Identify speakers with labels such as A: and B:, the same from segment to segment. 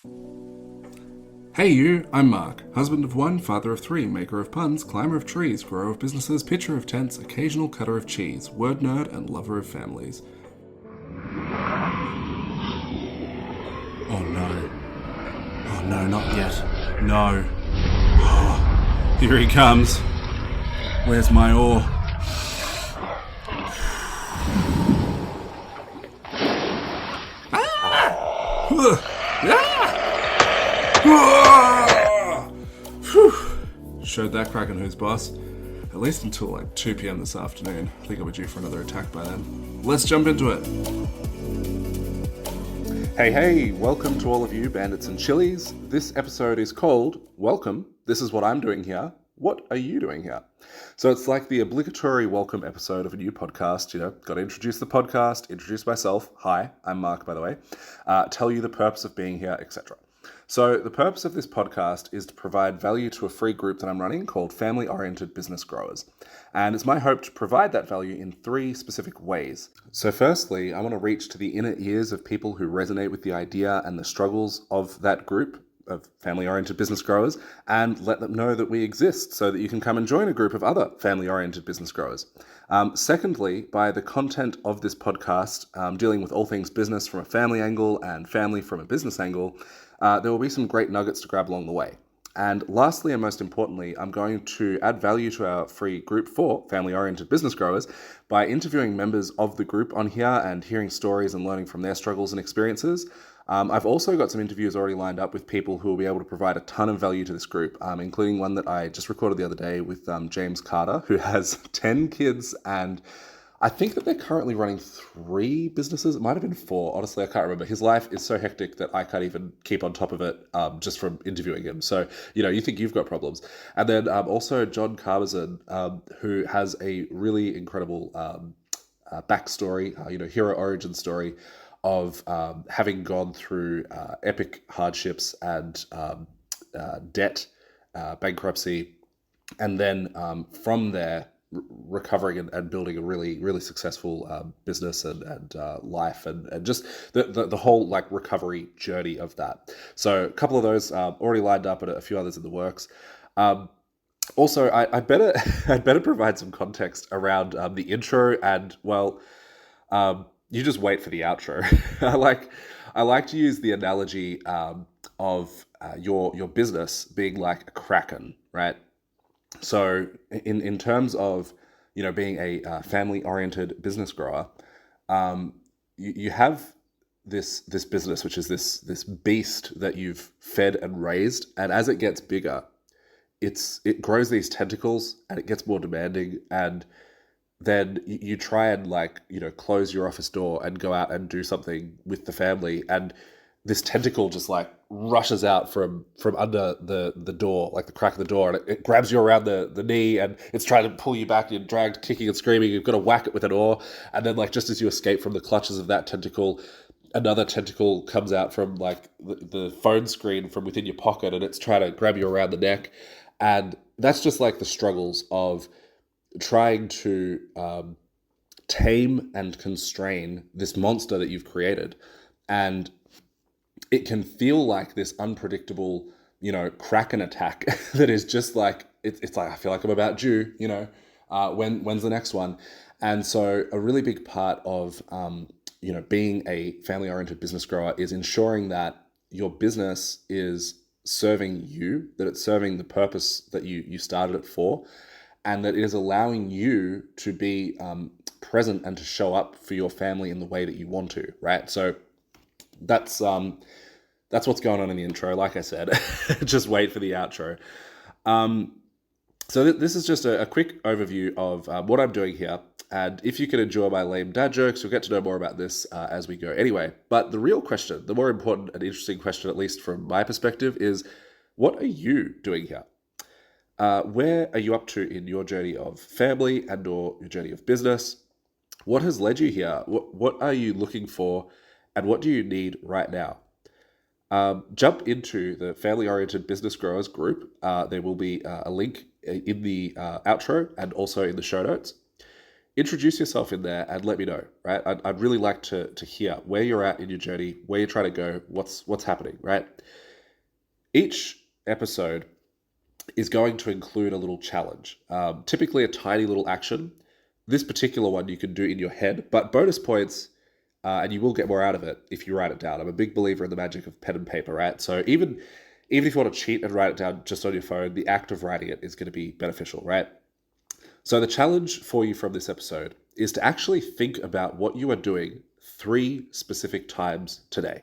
A: Hey you, I'm Mark, husband of one, father of three, maker of puns, climber of trees, grower of businesses, pitcher of tents, occasional cutter of cheese, word nerd, and lover of families. Oh no. Oh no, not yet. No. Oh, here he comes. Where's my oar? Showed that Kraken who's boss. At least until like 2 p.m. this afternoon. I think I'll be due for another attack by then. Let's jump into it. Hey, welcome to all of you bandits and chilies. This episode is called Welcome, This Is What I'm Doing Here. What are you doing here? So it's like the obligatory welcome episode of a new podcast. Got to introduce the podcast, introduce myself. Hi, I'm Mark, by the way. Tell you the purpose of being here, etc. So the purpose of this podcast is to provide value to a free group that I'm running called Family-Oriented Business Growers. And it's my hope to provide that value in 3 specific ways. So firstly, I want to reach to the inner ears of people who resonate with the idea and the struggles of that group of family-oriented business growers and let them know that we exist so that you can come and join a group of other family-oriented business growers. Secondly, by the content of this podcast, dealing with all things business from a family angle and family from a business angle, there will be some great nuggets to grab along the way. And lastly, and most importantly, I'm going to add value to our free group for family-oriented business growers by interviewing members of the group on here and hearing stories and learning from their struggles and experiences. I've also got some interviews already lined up with people who will be able to provide a ton of value to this group, including one that I just recorded the other day with James Carter, who has 10 kids, and I think that they're currently running 3 businesses. It might have been 4. Honestly, I can't remember. His life is so hectic that I can't even keep on top of it just from interviewing him. So, you think you've got problems. And then also John Carbazon, who has a really incredible backstory, hero origin story of having gone through epic hardships and debt, bankruptcy, and then from there recovering and building a really, really successful business and life and just the whole like recovery journey of that. So a couple of those already lined up and a few others in the works. Also, I better I'd better provide some context around the intro and you just wait for the outro. I like to use the analogy of your business being like a kraken, right? So in terms of being a family-oriented business grower, you have this business, which is this beast that you've fed and raised, and as it gets bigger, it grows these tentacles and it gets more demanding, and then you try and close your office door and go out and do something with the family, and this tentacle just rushes out from under the door, like the crack of the door, and it grabs you around the knee, and it's trying to pull you back. You're dragged, kicking and screaming. You've got to whack it with an oar, and then just as you escape from the clutches of that tentacle, another tentacle comes out from the phone screen from within your pocket, and it's trying to grab you around the neck, and that's just the struggles of trying to tame and constrain this monster that you've created. And it can feel like this unpredictable, Kraken attack that is just it's like, I feel like I'm about due, when's the next one? And so a really big part of, being a family-oriented business grower is ensuring that your business is serving you, that it's serving the purpose that you started it for, and that it is allowing you to be present and to show up for your family in the way that you want to, right? So that's what's going on in the intro. Like I said, just wait for the outro. So this is just a quick overview of what I'm doing here. And if you can enjoy my lame dad jokes, you'll get to know more about this as we go. Anyway, but the real question, the more important and interesting question, at least from my perspective, is what are you doing here? Where are you up to in your journey of family and or your journey of business? What has led you here? What are you looking for? And what do you need right now? Jump into the Family-Oriented Business Growers group. There will be a link in the outro and also in the show notes. introduce yourself in there and let me know, right? I'd really like to hear where you're at in your journey, where you're trying to go, what's happening, right? Each episode is going to include a little challenge, typically a tiny little action. This particular one you can do in your head, but bonus points, and you will get more out of it if you write it down. I'm a big believer in the magic of pen and paper, right? So even if you want to cheat and write it down just on your phone, the act of writing it is going to be beneficial, right? So the challenge for you from this episode is to actually think about what you are doing 3 specific times today.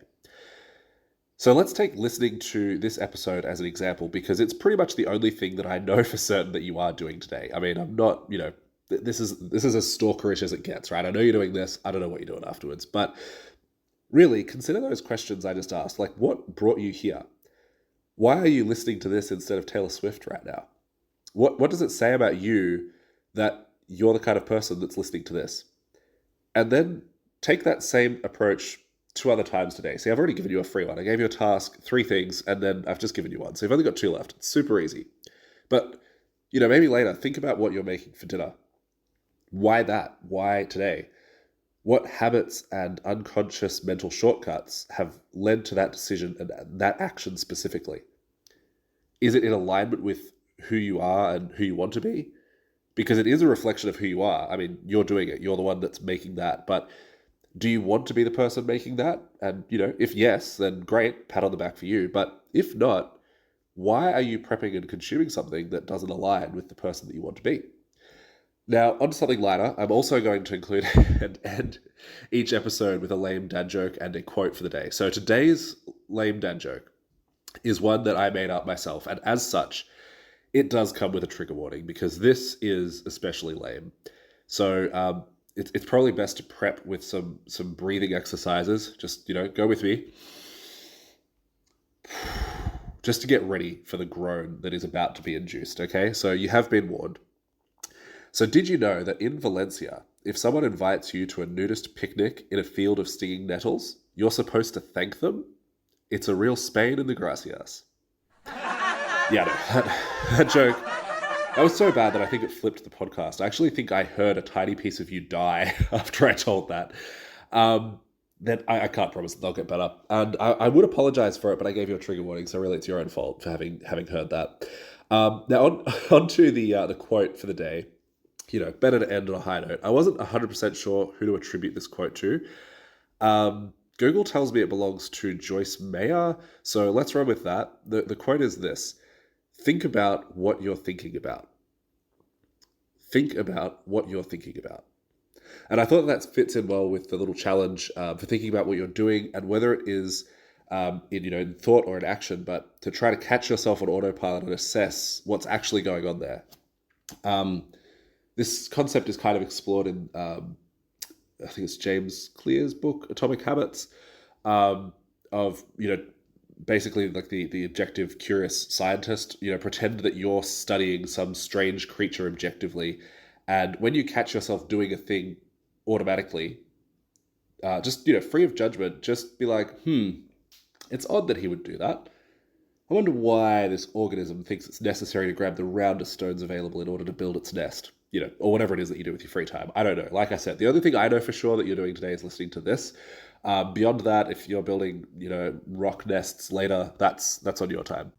A: So let's take listening to this episode as an example, because it's pretty much the only thing that I know for certain that you are doing today. I mean, I'm not, this is as stalkerish as it gets, right? I know you're doing this. I don't know what you're doing afterwards. But really, consider those questions I just asked. Like, what brought you here? Why are you listening to this instead of Taylor Swift right now? What does it say about you that you're the kind of person that's listening to this? And then take that same approach 2 other times today. See, I've already given you a free one. I gave you a task, 3 things, and then I've just given you one. So you've only got 2 left. It's super easy. But, maybe later, think about what you're making for dinner. Why that? Why today? What habits and unconscious mental shortcuts have led to that decision and that action specifically? Is it in alignment with who you are and who you want to be? Because it is a reflection of who you are. I mean, you're doing it. You're the one that's making that. But do you want to be the person making that? And, if yes, then great, pat on the back for you. But if not, why are you prepping and consuming something that doesn't align with the person that you want to be? Now, on to something lighter. I'm also going to include and end each episode with a lame dad joke and a quote for the day. So today's lame dad joke is one that I made up myself. And as such, it does come with a trigger warning because this is especially lame. So it's probably best to prep with some breathing exercises. Just, go with me. Just to get ready for the groan that is about to be induced, okay? So you have been warned. So did you know that in Valencia, if someone invites you to a nudist picnic in a field of stinging nettles, you're supposed to thank them? It's a real Spain in the gracias. Yeah, no, that joke, that was so bad that I think it flipped the podcast. I actually think I heard a tiny piece of you die after I told that. Then I can't promise that they'll get better. And I would apologize for it, but I gave you a trigger warning, so really it's your own fault for having heard that. Now on to the quote for the day. Better to end on a high note. I wasn't 100% sure who to attribute this quote to. Google tells me it belongs to Joyce Meyer, so let's run with that. The quote is this: think about what you're thinking about. Think about what you're thinking about. And I thought that fits in well with the little challenge for thinking about what you're doing and whether it is in thought or in action, but to try to catch yourself on autopilot and assess what's actually going on there. This concept is kind of explored in, I think it's James Clear's book, Atomic Habits, of, basically like the objective, curious scientist, pretend that you're studying some strange creature objectively. And when you catch yourself doing a thing automatically, just, free of judgment, just be like, it's odd that he would do that. I wonder why this organism thinks it's necessary to grab the roundest stones available in order to build its nest. Or whatever it is that you do with your free time. I don't know. Like I said, the only thing I know for sure that you're doing today is listening to this. Beyond that, if you're building, rock nests later, that's on your time.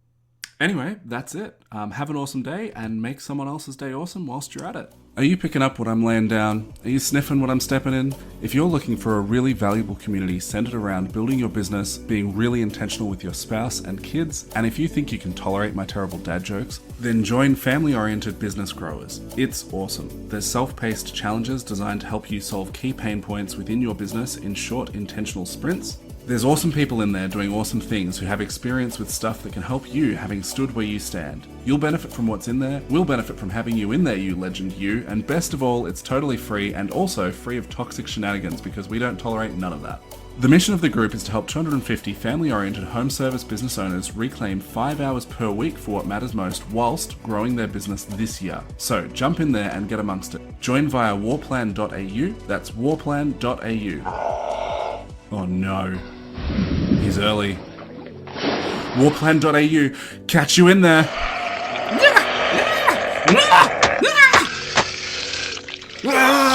B: Anyway, that's it. Have an awesome day and make someone else's day awesome whilst you're at it. Are you picking up what I'm laying down? Are you sniffing what I'm stepping in? If you're looking for a really valuable community centered around building your business, being really intentional with your spouse and kids, and if you think you can tolerate my terrible dad jokes, then join Family-Oriented Business Growers. It's awesome. There's self-paced challenges designed to help you solve key pain points within your business in short, intentional sprints. There's awesome people in there doing awesome things who have experience with stuff that can help you, having stood where you stand. You'll benefit from what's in there, we'll benefit from having you in there, you legend you, and best of all, it's totally free and also free of toxic shenanigans because we don't tolerate none of that. The mission of the group is to help 250 family-oriented home service business owners reclaim 5 hours per week for what matters most whilst growing their business this year. So jump in there and get amongst it. Join via warplan.au, that's warplan.au. Oh no. He's early. Warplan.au, catch you in there. Ah!